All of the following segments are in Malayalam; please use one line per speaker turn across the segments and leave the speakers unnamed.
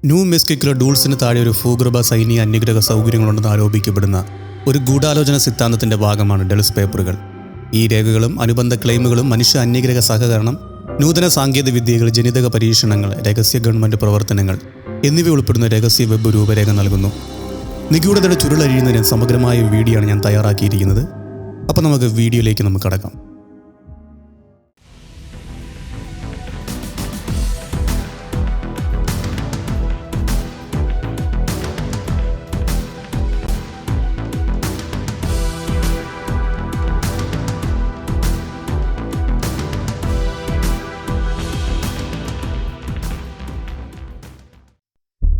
ന്യൂ മെക്സിക്കോയിലെ ഡൂൾസിന് താഴെ ഒരു ഭൂഗർഭ സൈനിക അന്യഗ്രഹ സൗകര്യങ്ങളുണ്ടെന്ന് ആരോപിക്കപ്പെടുന്ന ഒരു ഗൂഢാലോചന സിദ്ധാന്തത്തിന്റെ ഭാഗമാണ് ഡൾസ് പേപ്പറുകൾ. ഈ രേഖകളും അനുബന്ധ ക്ലെയിമുകളും മനുഷ്യ അന്യഗ്രഹ സഹകരണം, നൂതന സാങ്കേതിക വിദ്യകൾ, ജനിതക പരീക്ഷണങ്ങൾ, രഹസ്യ ഗവൺമെന്റ് പ്രവർത്തനങ്ങൾ എന്നിവ ഉൾപ്പെടുന്ന രഹസ്യ വെബ് രൂപരേഖ നൽകുന്നു. നിഗൂഢതയുടെ ചുരുളഴിയുന്നതിന് സമഗ്രമായ വീഡിയോ ആണ് ഞാൻ തയ്യാറാക്കിയിരിക്കുന്നത്. അപ്പോൾ നമുക്ക് വീഡിയോയിലേക്ക് കടക്കാം.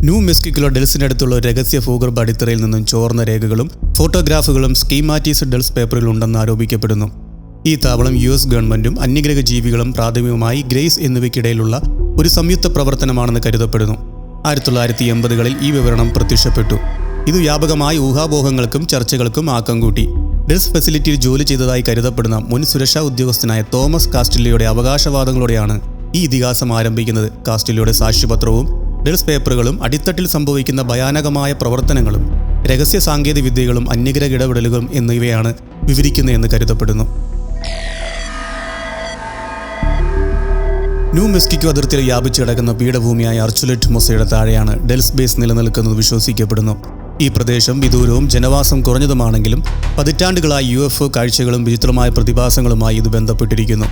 ന്യൂ മെക്സിക്കോയിലെ ഡൾസിനടുത്തുള്ള രഹസ്യ ഭൂഗർഭ അടിത്തറയിൽ നിന്നും ചോർന്ന രേഖകളും ഫോട്ടോഗ്രാഫുകളും സ്കീമാറ്റിക്സ് ഡൾസ് പേപ്പറുകൾ ഉണ്ടെന്ന് ആരോപിക്കപ്പെടുന്നു. ഈ താവളം US ഗവൺമെന്റും അന്യഗ്രഹ ജീവികളും പ്രാഥമികമായി ഗ്രേസ് എന്നിവയ്ക്കിടയിലുള്ള ഒരു സംയുക്ത പ്രവർത്തനമാണെന്ന് കരുതപ്പെടുന്നു. 1980കളിൽ ഈ വിവരണം പ്രത്യക്ഷപ്പെട്ടു. ഇത് വ്യാപകമായ ഊഹാപോഹങ്ങൾക്കും ചർച്ചകൾക്കും ആക്കം കൂട്ടി. ഡൾസ് ഫെസിലിറ്റിയിൽ ജോലി ചെയ്തതായി കരുതപ്പെടുന്ന മുൻ സുരക്ഷാ ഉദ്യോഗസ്ഥനായ തോമസ് കാസ്റ്റില്ലോയുടെ അവകാശവാദങ്ങളോടെയാണ് ഈ ഇതിഹാസം ആരംഭിക്കുന്നത്. കാസ്റ്റില്ലോയുടെ സാക്ഷ്യപത്രവും ഡൾസ് പേപ്പറുകളും അടിത്തട്ടിൽ സംഭവിക്കുന്ന ഭയാനകമായ പ്രവർത്തനങ്ങളും രഹസ്യ സാങ്കേതിക വിദ്യകളും അന്യഗ്രഹ ഇടപെടലുകളും എന്നിവയാണ് വിവരിക്കുന്നതെന്ന് കരുതപ്പെടുന്നു. ന്യൂ മെക്സിക്കോ അതിർത്തിയിൽ വ്യാപിച്ചു കിടക്കുന്ന പീഠഭൂമിയായ അർച്ചുലെറ്റ് മൊസയുടെ താഴെയാണ് ഡൾസ് ബേസ് നിലനിൽക്കുന്നത് വിശ്വസിക്കപ്പെടുന്നു. ഈ പ്രദേശം വിദൂരവും ജനവാസം കുറഞ്ഞതുമാണെങ്കിലും പതിറ്റാണ്ടുകളായി UFO കാഴ്ചകളും വിചിത്രമായ പ്രതിഭാസങ്ങളുമായി ഇത് ബന്ധപ്പെട്ടിരിക്കുന്നു.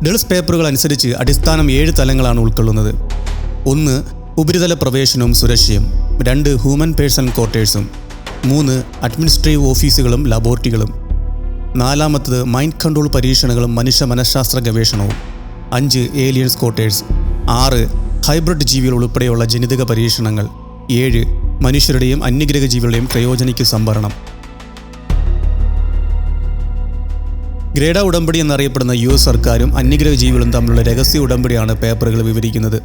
ഡൾസ് പേപ്പറുകൾ അനുസരിച്ച് അടിസ്ഥാനം 7 തലങ്ങളാണ് ഉൾക്കൊള്ളുന്നത്. 1. ഉപരിതല പ്രവേശനവും സുരക്ഷയും. 2. Human personal ക്വാർട്ടേഴ്സും. 3. അഡ്മിനിസ്ട്രേറ്റീവ് ഓഫീസുകളും ലബോറട്ടറികളും. 4. മൈൻഡ് കൺട്രോൾ പരീക്ഷണങ്ങളും മനുഷ്യ മനഃശാസ്ത്ര ഗവേഷണവും. 5. Aliens quarters. 6. ഹൈബ്രിഡ് ജീവികൾ ഉൾപ്പെടെയുള്ള ജനിതക പരീക്ഷണങ്ങൾ. 7. മനുഷ്യരുടെയും അന്യഗ്രഹ ജീവികളുടെയും ക്രയോജനിക് സംഭരണം. ഗ്രേഡ ഉടമ്പടി എന്നറിയപ്പെടുന്ന US സർക്കാരും അന്യഗ്രഹ ജീവികളും തമ്മിലുള്ള രഹസ്യ ഉടമ്പടിയാണ് പേപ്പറുകൾ വിവരിക്കുന്നത്.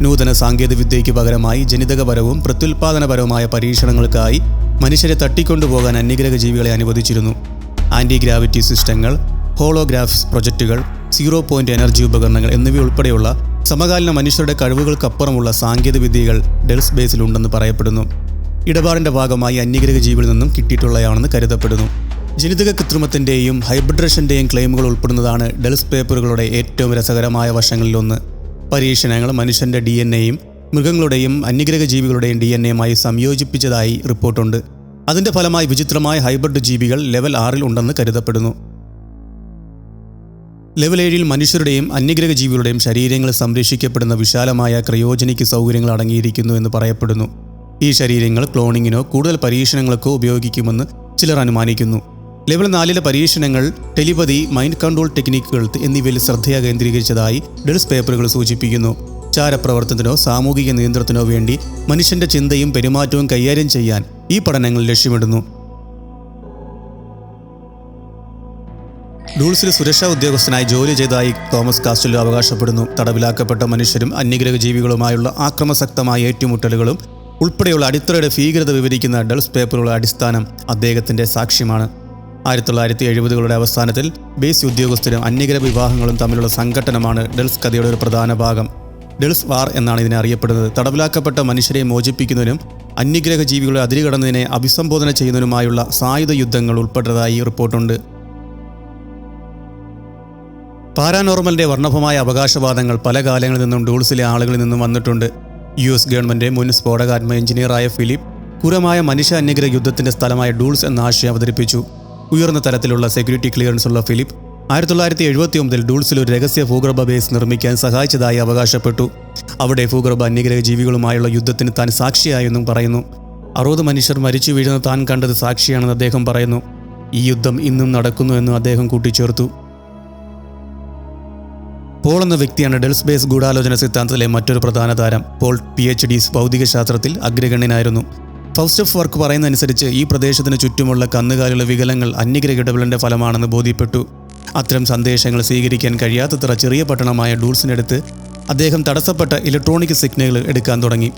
നൂതന സാങ്കേതികവിദ്യയ്ക്ക് പകരമായി ജനിതകപരവും പ്രത്യുൽപാദനപരവുമായ പരീക്ഷണങ്ങൾക്കായി മനുഷ്യരെ തട്ടിക്കൊണ്ടുപോകാൻ അന്യഗ്രഹ ജീവികളെ അനുവദിച്ചിരുന്നു. ആന്റി ഗ്രാവിറ്റി സിസ്റ്റങ്ങൾ, ഹോളോഗ്രാഫ്സ് പ്രൊജക്റ്റുകൾ, 0 പോയിന്റ് എനർജി ഉപകരണങ്ങൾ എന്നിവയുൾപ്പെടെയുള്ള സമകാലീന മനുഷ്യരുടെ കഴിവുകൾക്കപ്പുറമുള്ള സാങ്കേതിക വിദ്യകൾ ഡൾസ് ബേസിലുണ്ടെന്ന് പറയപ്പെടുന്നു. ഇടപാടിന്റെ ഭാഗമായി അന്യഗ്രഹ ജീവികളിൽ നിന്നും കിട്ടിയിട്ടുള്ളതാണെന്ന് കരുതപ്പെടുന്നു. ജനിതക കൃത്രിമത്തിൻ്റെയും ഹൈബ്രിഡേഷൻ്റെയും ക്ലെയിമുകൾ ഉൾപ്പെടുന്നതാണ് ഡൾസ് പേപ്പറുകളുടെ ഏറ്റവും രസകരമായ വശങ്ങളിലൊന്ന്. പരീക്ഷണങ്ങൾ മനുഷ്യൻ്റെ DNA-യും മൃഗങ്ങളുടെയും അന്യഗ്രഹ ജീവികളുടെയും DNA-യുമായി സംയോജിപ്പിച്ചതായി റിപ്പോർട്ടുണ്ട്. അതിൻ്റെ ഫലമായി വിചിത്രമായ ഹൈബ്രിഡ് ജീവികൾ ലെവൽ 6 ഉണ്ടെന്ന് കരുതപ്പെടുന്നു. ലെവൽ 7 മനുഷ്യരുടെയും അന്യഗ്രഹ ജീവികളുടെയും ശരീരങ്ങൾ സംരക്ഷിക്കപ്പെടുന്ന വിശാലമായ ക്രയോജനിക് സൗകര്യങ്ങൾ അടങ്ങിയിരിക്കുന്നു എന്ന് പറയപ്പെടുന്നു. ഈ ശരീരങ്ങൾ ക്ലോണിങ്ങിനോ കൂടുതൽ പരീക്ഷണങ്ങൾക്കോ ഉപയോഗിക്കുമെന്ന് ചിലർ അനുമാനിക്കുന്നു. ലെവൽ 4 പരീക്ഷണങ്ങൾ ടെലിപതി, മൈൻഡ് കൺട്രോൾ ടെക്നിക്കുകൾ എന്നിവയിൽ ശ്രദ്ധ കേന്ദ്രീകരിച്ചതായി ഡൾസ് പേപ്പറുകൾ സൂചിപ്പിക്കുന്നു. ചാരപ്രവർത്തനത്തിനോ സാമൂഹിക നിയന്ത്രണത്തിനോ വേണ്ടി മനുഷ്യന്റെ ചിന്തയും പെരുമാറ്റവും കൈകാര്യം ചെയ്യാൻ ഈ പഠനങ്ങൾ ലക്ഷ്യമിടുന്നു. ഡൂൾസിൽ സുരക്ഷാ ഉദ്യോഗസ്ഥനായി ജോലി ചെയ്തതായി തോമസ് കാസ്റ്റില്ലോ അവകാശപ്പെടുന്നു. തടവിലാക്കപ്പെട്ട മനുഷ്യരും അന്യഗ്രഹ ജീവികളുമായുള്ള ആക്രമസക്തമായ ഏറ്റുമുട്ടലുകളും ഉൾപ്പെടെയുള്ള അടിത്തറയുടെ ഭീകരത വിവരിക്കുന്ന ഡൾസ് പേപ്പറുകളുടെ അടിസ്ഥാനം അദ്ദേഹത്തിന്റെ സാക്ഷ്യമാണ്. 1970കളുടെ അവസാനത്തിൽ ബേസ് ഉദ്യോഗസ്ഥരും അന്യഗ്രഹ വിവാഹങ്ങളും തമ്മിലുള്ള സംഘട്ടനമാണ് ഡൾസ് കഥയുടെ ഒരു പ്രധാന ഭാഗം. ഡൾസ് വാർ എന്നാണ് ഇതിനെ അറിയപ്പെടുന്നത്. തടവിലാക്കപ്പെട്ട മനുഷ്യരെ മോചിപ്പിക്കുന്നതിനും അന്യഗ്രഹ ജീവികളെ അതിരുകടന്നതിനെ അഭിസംബോധന ചെയ്യുന്നതിനുമായുള്ള സായുധ യുദ്ധങ്ങൾ ഉൾപ്പെട്ടതായി റിപ്പോർട്ടുണ്ട്. പാരാനോർമലിന്റെ വർണ്ണഭമായ അവകാശവാദങ്ങൾ പല കാലങ്ങളിൽ നിന്നും ഡൂൾസിലെ ആളുകളിൽ നിന്നും വന്നിട്ടുണ്ട്. US ഗവൺമെന്റ് മുൻ സ്ഫോടകാത്മ എഞ്ചിനീയറായ ഫിലിപ്പ് ക്രൂരമായ മനുഷ്യ അന്യഗ്രഹ യുദ്ധത്തിന്റെ സ്ഥലമായ ഡൂൾസ് എന്ന ആശയം അവതരിപ്പിച്ചു. ഉയർന്ന തലത്തിലുള്ള സെക്യൂരിറ്റി ക്ലിയറൻസ് ഉള്ള ഫിലിപ്പ് 1979 ഡൂൾസിൽ ഒരു രഹസ്യ ഭൂഗർഭ ബേസ് നിർമ്മിക്കാൻ സഹായിച്ചതായി അവകാശപ്പെട്ടു. അവിടെ ഭൂഗർഭ അന്യഗ്രഹ ജീവികളുമായുള്ള യുദ്ധത്തിന് താൻ സാക്ഷിയായെന്നും പറയുന്നു. 60 മനുഷ്യർ മരിച്ചു വീഴുന്ന താൻ കണ്ടത് സാക്ഷിയാണെന്ന് അദ്ദേഹം പറയുന്നു. ഈ യുദ്ധം ഇന്നും നടക്കുന്നു എന്നും അദ്ദേഹം കൂട്ടിച്ചേർത്തു. പോൾ എന്ന വ്യക്തിയാണ് ഡൾസ് ബേസ് ഗൂഢാലോചന സിദ്ധാന്തത്തിലെ മറ്റൊരു പ്രധാന താരം. പോൾ PhD ഭൗതികശാസ്ത്രത്തിൽ അഗ്രഗണ്യനായിരുന്നു. ഫൗസ്റ്റ് ഓഫ് വർക്ക് പറയുന്നതനുസരിച്ച് ഈ പ്രദേശത്തിന് ചുറ്റുമുള്ള കന്നുകാലികളുടെ വികലങ്ങൾ അന്യഗ്രഹ ഇടപെടലിന്റെ ഫലമാണെന്ന് ബോധ്യപ്പെട്ടു. അത്തരം സന്ദേശങ്ങൾ സ്വീകരിക്കാൻ കഴിയാത്തത്ര ചെറിയ പട്ടണമായ ഡൂൾസിനടുത്ത് അദ്ദേഹം തടസ്സപ്പെട്ട ഇലക്ട്രോണിക് സിഗ്നലുകൾ എടുക്കാൻ തുടങ്ങി.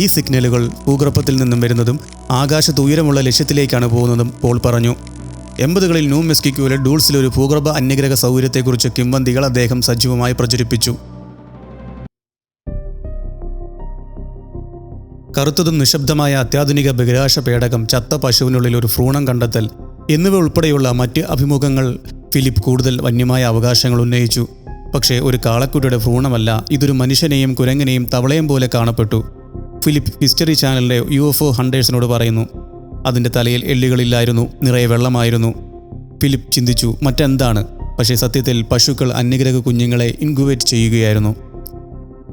ഈ സിഗ്നലുകൾ ഭൂഗർഭത്തിൽ നിന്നും വരുന്നതും ആകാശത്ത് ഉയരമുള്ള ലക്ഷ്യത്തിലേക്കാണ് പോകുന്നതും പോൾ പറഞ്ഞു. 80കളിൽ ന്യൂ മെക്സിക്കോയിലെ ഡൂൾസിലെ ഒരു ഭൂഗർഭ അന്യഗ്രഹ സൗകര്യത്തെക്കുറിച്ച് കിംവദന്തികൾ അദ്ദേഹം സജീവമായി പ്രചരിപ്പിച്ചു. കറുത്തതും നിശബ്ദമായ അത്യാധുനിക ബഹിരാകാശ പേടകം, ചത്ത പശുവിനുള്ളിൽ ഒരു ഭ്രൂണം കണ്ടെത്തൽ എന്നിവ ഉൾപ്പെടെയുള്ള മറ്റ് അഭിമുഖങ്ങൾ ഫിലിപ്പ് കൂടുതൽ വന്യമായ അവകാശങ്ങൾ ഉന്നയിച്ചു. പക്ഷേ ഒരു കാളക്കുട്ടിയുടെ ഭ്രൂണമല്ല, ഇതൊരു മനുഷ്യനെയും കുരങ്ങനെയും തവളയും പോലെ കാണപ്പെട്ടു. ഫിലിപ്പ് ഹിസ്റ്ററി ചാനലിലെ UFO ഹണ്ടേഴ്സിനോട് പറയുന്നു. അതിൻ്റെ തലയിൽ എല്ലുകളില്ലായിരുന്നു, നിറയെ വെള്ളമായിരുന്നു. ഫിലിപ്പ് ചിന്തിച്ചു, മറ്റെന്താണ്? പക്ഷേ സത്യത്തിൽ പശുക്കൾ അന്യഗ്രഹ കുഞ്ഞുങ്ങളെ ഇൻക്യുബേറ്റ് ചെയ്യുകയായിരുന്നു.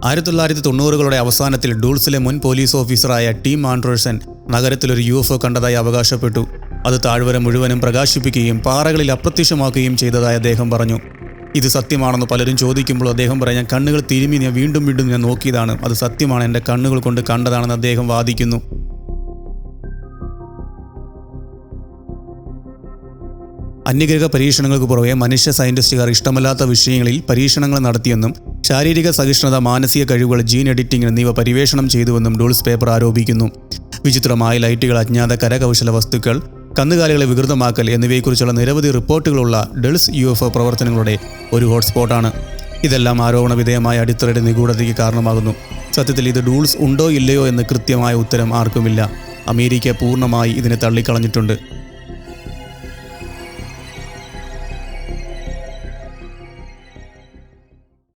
1990കളുടെ അവസാനത്തിൽ ഡൂൾസിലെ മുൻ പോലീസ് ഓഫീസറായ ടിം ആൻഡേഴ്സൺ നഗരത്തിലൊരു UFO കണ്ടതായി അവകാശപ്പെട്ടു. അത് താഴ്വര മുഴുവനും പ്രകാശിപ്പിക്കുകയും പാറകളിൽ അപ്രത്യക്ഷമാക്കുകയും ചെയ്തതായി അദ്ദേഹം പറഞ്ഞു. ഇത് സത്യമാണെന്ന് പലരും ചോദിക്കുമ്പോൾ അദ്ദേഹം പറയാൻ, കണ്ണുകൾ തിരുമ്മി ഞാൻ വീണ്ടും ഞാൻ നോക്കിയതാണ്, അത് സത്യമാണ്, എൻ്റെ കണ്ണുകൾ കൊണ്ട് കണ്ടതാണെന്ന് അദ്ദേഹം വാദിക്കുന്നു. അന്യഗ്രഹ പരീക്ഷണങ്ങൾക്ക് പുറമെ മനുഷ്യ സയന്റിസ്റ്റുകാർ ഇഷ്ടമല്ലാത്ത വിഷയങ്ങളിൽ പരീക്ഷണങ്ങൾ നടത്തിയെന്നും ശാരീരിക സഹിഷ്ണുത, മാനസിക കഴിവുകൾ, ജീൻ എഡിറ്റിംഗ് എന്നിവ പര്യവേഷണം ചെയ്തുവെന്നും ഡൂൾസ് പേപ്പർ ആരോപിക്കുന്നു. വിചിത്രമായ ലൈറ്റുകൾ, അജ്ഞാത കരകൗശല വസ്തുക്കൾ, കന്നുകാലികളെ വികൃതമാക്കൽ എന്നിവയെക്കുറിച്ചുള്ള നിരവധി റിപ്പോർട്ടുകളുള്ള ഡൾസ് UFO പ്രവർത്തനങ്ങളുടെ ഒരു ഹോട്ട്സ്പോട്ടാണ്. ഇതെല്ലാം ആരോപണ വിധേയമായ അടിത്തറയുടെ നിഗൂഢതയ്ക്ക് കാരണമാകുന്നു. സത്യത്തിൽ ഇത് ഡൂൾസ് ഉണ്ടോ ഇല്ലയോ എന്ന് കൃത്യമായ ഉത്തരം ആർക്കുമില്ല. അമേരിക്ക പൂർണ്ണമായി ഇതിനെ തള്ളിക്കളഞ്ഞിട്ടുണ്ട്.